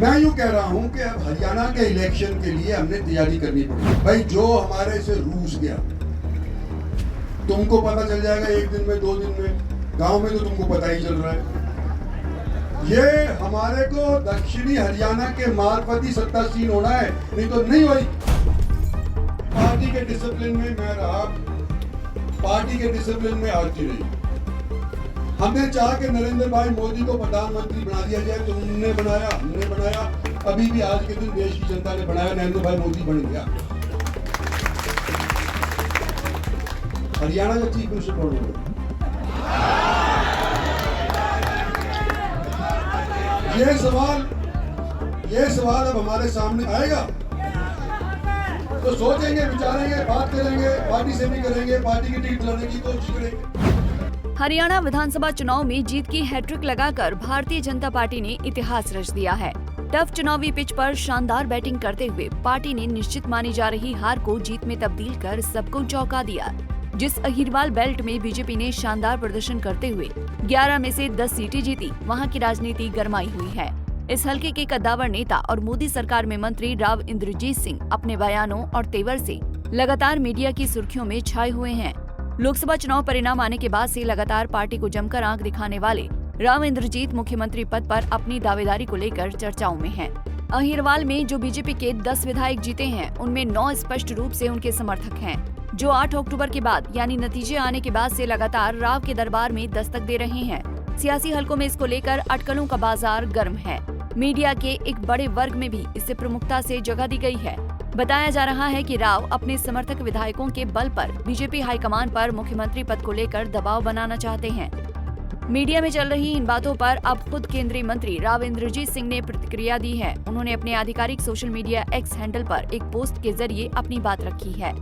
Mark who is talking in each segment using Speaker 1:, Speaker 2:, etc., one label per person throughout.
Speaker 1: मैं यूँ कह रहा हूँ कि अब हरियाणा के इलेक्शन के लिए हमने तैयारी करनी पड़ेगी। भाई जो हमारे से रूस गया, तुमको पता चल जाएगा 1 दिन में 2 दिन में, गांव में तो तुमको पता ही चल रहा है। ये हमारे को दक्षिणी हरियाणा के मार्फत ही सत्तासीन होना है, नहीं तो नहीं होगी। पार्टी के डिसिप्लिन में मैं रहा, पार्टी के डिसिप्लिन में आती रही। हमने चाहा कि नरेंद्र भाई मोदी को प्रधानमंत्री बना दिया जाए, तो उन्होंने बनाया, हमने बनाया, अभी भी आज के दिन देश की जनता ने बनाया, नरेंद्र भाई मोदी बन गया। हरियाणा का चीफ मिनिस्टर कौन होगा? ये सवाल अब हमारे सामने आएगा, तो सोचेंगे, विचारेंगे, बात करेंगे, पार्टी से भी करेंगे, पार्टी की टिकट लाने की कोशिश करेंगे।
Speaker 2: हरियाणा विधानसभा चुनाव में जीत की हैट्रिक लगाकर भारतीय जनता पार्टी ने इतिहास रच दिया है। टफ चुनावी पिच पर शानदार बैटिंग करते हुए पार्टी ने निश्चित मानी जा रही हार को जीत में तब्दील कर सबको चौंका दिया। जिस अहिरवाल बेल्ट में बीजेपी ने शानदार प्रदर्शन करते हुए 11 में से 10 सीटें जीती, वहां की राजनीति गरमाई हुई है। इस हलके के कद्दावर नेता और मोदी सरकार में मंत्री राव इंद्रजीत सिंह अपने बयानों और तेवर से लगातार मीडिया की सुर्खियों में छाए हुए हैं। लोकसभा चुनाव परिणाम आने के बाद से लगातार पार्टी को जमकर आंख दिखाने वाले राव इंद्रजीत मुख्यमंत्री पद पर अपनी दावेदारी को लेकर चर्चाओं में हैं। अहिरवाल में जो बीजेपी के 10 विधायक जीते हैं, उनमें 9 स्पष्ट रूप से उनके समर्थक हैं, जो 8 अक्टूबर के बाद यानी नतीजे आने के बाद से लगातार राव के दरबार में दस्तक दे रहे हैं। सियासी हलकों में इसको लेकर अटकलों का बाजार गर्म है। मीडिया के एक बड़े वर्ग में भी इसे प्रमुखता से जगह दी गई है। बताया जा रहा है कि राव अपने समर्थक विधायकों के बल पर बीजेपी हाईकमान पर मुख्यमंत्री पद को लेकर दबाव बनाना चाहते हैं। मीडिया में चल रही इन बातों पर अब खुद केंद्रीय मंत्री राव इंद्रजीत सिंह ने प्रतिक्रिया दी है। उन्होंने अपने आधिकारिक सोशल मीडिया एक्स हैंडल पर एक पोस्ट के जरिए अपनी बात रखी है।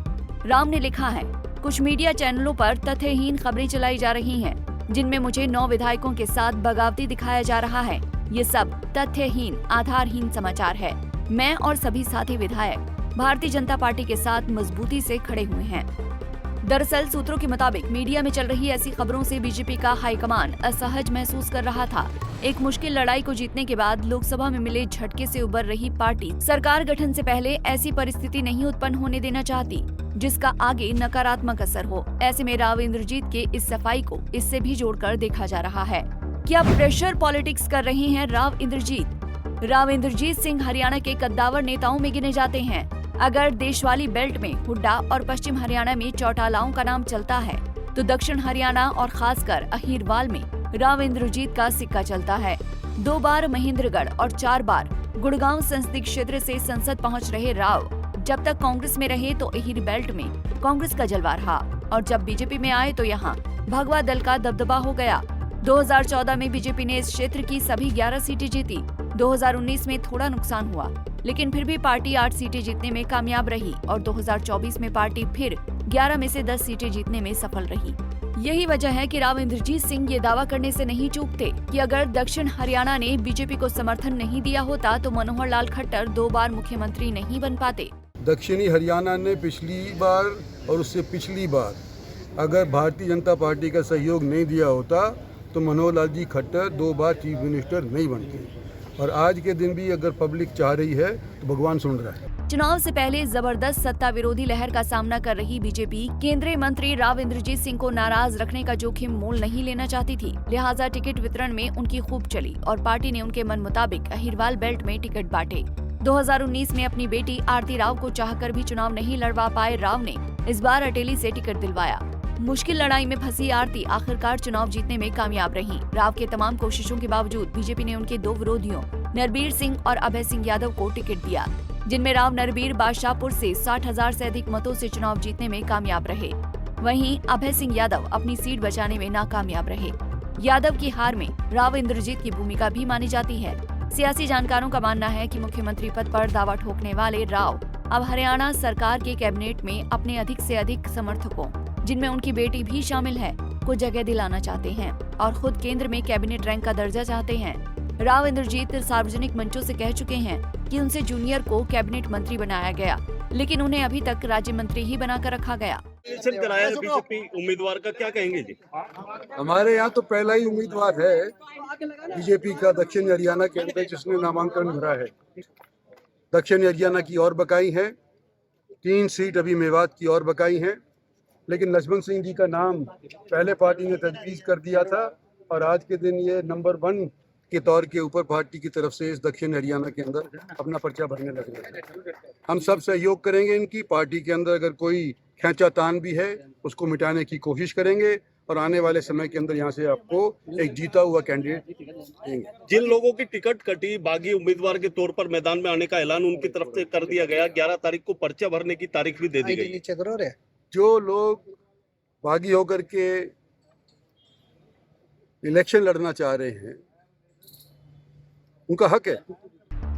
Speaker 2: राव ने लिखा है, कुछ मीडिया चैनलों पर तथ्यहीन खबरें चलाई जा रही हैं, जिनमें मुझे 9 विधायकों के साथ बगावती दिखाया जा रहा है। ये सब तथ्यहीन, आधारहीन समाचार है। मैं और सभी साथी विधायक भारतीय जनता पार्टी के साथ मजबूती से खड़े हुए हैं। दरअसल सूत्रों के मुताबिक मीडिया में चल रही ऐसी खबरों से बीजेपी का हाईकमान असहज महसूस कर रहा था। एक मुश्किल लड़ाई को जीतने के बाद लोकसभा में मिले झटके से उबर रही पार्टी सरकार गठन से पहले ऐसी परिस्थिति नहीं उत्पन्न होने देना चाहती, जिसका आगे नकारात्मक असर हो। ऐसे में राव इंद्रजीत के इस सफाई को इससे भी जोड़कर देखा जा रहा है। क्या प्रेशर पॉलिटिक्स कर रहे हैं राव इंद्रजीत? राव इंद्रजीत सिंह हरियाणा के कद्दावर नेताओं में गिने जाते हैं। अगर देशवाली बेल्ट में हुड्डा और पश्चिम हरियाणा में चौटालाओं का नाम चलता है, तो दक्षिण हरियाणा और खासकर अहिरवाल में राव इंद्रजीत का सिक्का चलता है। 2 बार महेंद्रगढ़ और 4 बार गुड़गांव संसदीय क्षेत्र से संसद पहुंच रहे राव जब तक कांग्रेस में रहे तो अहिर बेल्ट में कांग्रेस का जलवा रहा, और जब बीजेपी में आए तो यहाँ भगवा दल का दबदबा हो गया। 2014 में बीजेपी ने इस क्षेत्र की सभी 11 सीटें जीती। 2019 में थोड़ा नुकसान हुआ, लेकिन फिर भी पार्टी 8 सीटें जीतने में कामयाब रही और 2024 में पार्टी फिर 11 में से 10 सीटें जीतने में सफल रही। यही वजह है कि राव इंद्रजीत सिंह ये दावा करने से नहीं चूकते कि अगर दक्षिण हरियाणा ने बीजेपी को समर्थन नहीं दिया होता तो मनोहर लाल खट्टर 2 बार मुख्यमंत्री नहीं बन पाते।
Speaker 3: दक्षिणी हरियाणा ने पिछली बार और उससे पिछली बार अगर भारतीय जनता पार्टी का सहयोग नहीं दिया होता तो मनोहर लाल जी खट्टर 2 बार चीफ मिनिस्टर नहीं बनते, और आज के दिन भी अगर पब्लिक चाह रही है तो भगवान सुन रहा है।
Speaker 2: चुनाव से पहले जबरदस्त सत्ता विरोधी लहर का सामना कर रही बीजेपी केंद्रीय मंत्री राव इंद्रजीत सिंह को नाराज रखने का जोखिम मोल नहीं लेना चाहती थी, लिहाजा टिकट वितरण में उनकी खूब चली और पार्टी ने उनके मन मुताबिक अहिरवाल बेल्ट में टिकट बांटे। 2019 में अपनी बेटी आरती राव को चाहकर भी चुनाव नहीं लड़वा पाए राव ने इस बार अटेली से टिकट दिलवाया। मुश्किल लड़ाई में फंसी आरती आखिरकार चुनाव जीतने में कामयाब रही। राव के तमाम कोशिशों के बावजूद बीजेपी ने उनके 2 विरोधियों नरबीर सिंह और अभय सिंह यादव को टिकट दिया, जिनमें राव नरबीर बादशाहपुर से 60,000 से अधिक मतों से चुनाव जीतने में कामयाब रहे। वहीं अभय सिंह यादव अपनी सीट बचाने में नाकामयाब रहे। यादव की हार में राव इंद्रजीत की भूमिका भी मानी जाती है। सियासी जानकारों का मानना है कि मुख्यमंत्री पद पर दावा ठोकने वाले राव अब हरियाणा सरकार के कैबिनेट में अपने अधिक से अधिक समर्थकों, जिनमें उनकी बेटी भी शामिल है, को जगह दिलाना चाहते हैं और खुद केंद्र में कैबिनेट रैंक का दर्जा चाहते हैं। राव इंद्रजीत सार्वजनिक मंचों से कह चुके हैं कि उनसे जूनियर को कैबिनेट मंत्री बनाया गया, लेकिन उन्हें अभी तक राज्य मंत्री ही बनाकर रखा गया।
Speaker 4: इलेक्शन कराया है बीजेपी उम्मीदवार का, क्या कहेंगे जी?
Speaker 3: हमारे यहाँ तो पहला ही उम्मीदवार है बीजेपी का दक्षिण हरियाणा के अंदर जिसने नामांकन भरा है। दक्षिण हरियाणा की और बकाई है, 3 सीट अभी मेवात की और बकाई हैं, लेकिन लक्ष्मण सिंह जी का नाम पहले पार्टी ने तजवीज़ कर दिया था और आज के दिन ये नंबर 1 के तौर के ऊपर पार्टी की तरफ से इस दक्षिण हरियाणा के अंदर अपना पर्चा भरने लगे हैं। हम सब सहयोग करेंगे इनकी। पार्टी के अंदर अगर कोई खींचातान भी है उसको मिटाने की कोशिश करेंगे और आने वाले समय के अंदर यहाँ से आपको एक जीता हुआ कैंडिडेट देंगे।
Speaker 4: जिन लोगों की टिकट कटी, बागी उम्मीदवार के तौर पर मैदान में आने का ऐलान उनकी तरफ से कर दिया गया। 11 तारीख को पर्चा भरने की तारीख भी दे दी गई।
Speaker 3: जो लोग बागी होकर के इलेक्शन लड़ना चाह रहे हैं उनका हक है।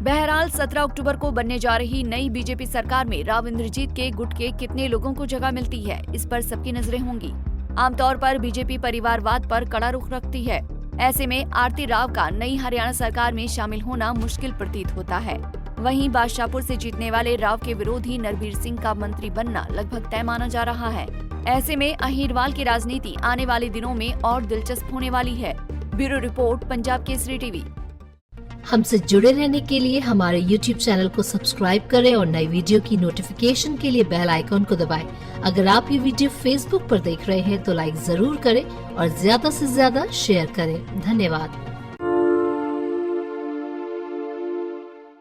Speaker 2: बहरहाल 17 अक्टूबर को बनने जा रही नई बीजेपी सरकार में राव इंद्रजीत के गुट के कितने लोगों को जगह मिलती है, इस पर सबकी नजरें होंगी। आमतौर पर बीजेपी परिवारवाद पर कड़ा रुख रखती है। ऐसे में आरती राव का नई हरियाणा सरकार में शामिल होना मुश्किल प्रतीत होता है। वहीं बादशाहपुर से जीतने वाले राव के विरोधी नरबीर सिंह का मंत्री बनना लगभग तय माना जा रहा है। ऐसे में अहीरवाल की राजनीति आने वाले दिनों में और दिलचस्प होने वाली है। Bureau report, Punjab Kesari TV.
Speaker 5: हमसे जुड़े रहने के लिए हमारे YouTube चैनल को सब्सक्राइब करें और नई वीडियो की नोटिफिकेशन के लिए बेल आइकॉन को दबाएं। अगर आप ये वीडियो Facebook पर देख रहे हैं तो लाइक जरूर करें और ज्यादा से ज्यादा शेयर करें। धन्यवाद।